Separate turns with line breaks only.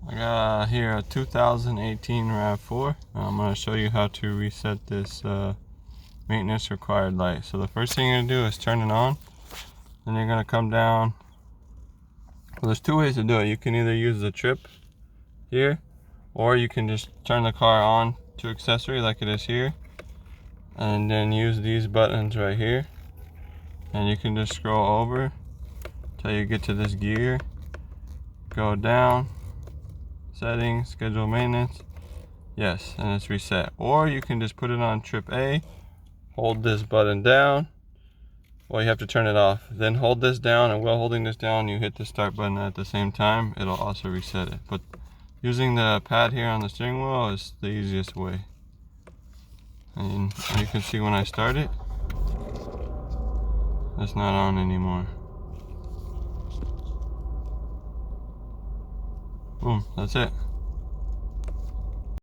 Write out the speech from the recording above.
I got here a 2018 rav-4. I'm going to show you how to reset this maintenance required light. So the first thing you're going to do is turn it on. Then you're going to come down. Well, there's two ways to do it. You can either use the trip here, or you can just turn the car on to accessory like it is here, and then use these buttons right here, and you can just scroll over till you get to this gear, go down, settings, schedule maintenance, yes, and it's reset. Or you can just put it on trip A, hold this button down. Well, you have to turn it off, then hold this down, and while holding this down you hit the start button at the same time. It'll also reset it, but using the pad here on the steering wheel is the easiest way. And you can see when I start it, it's not on anymore. Boom, that's it.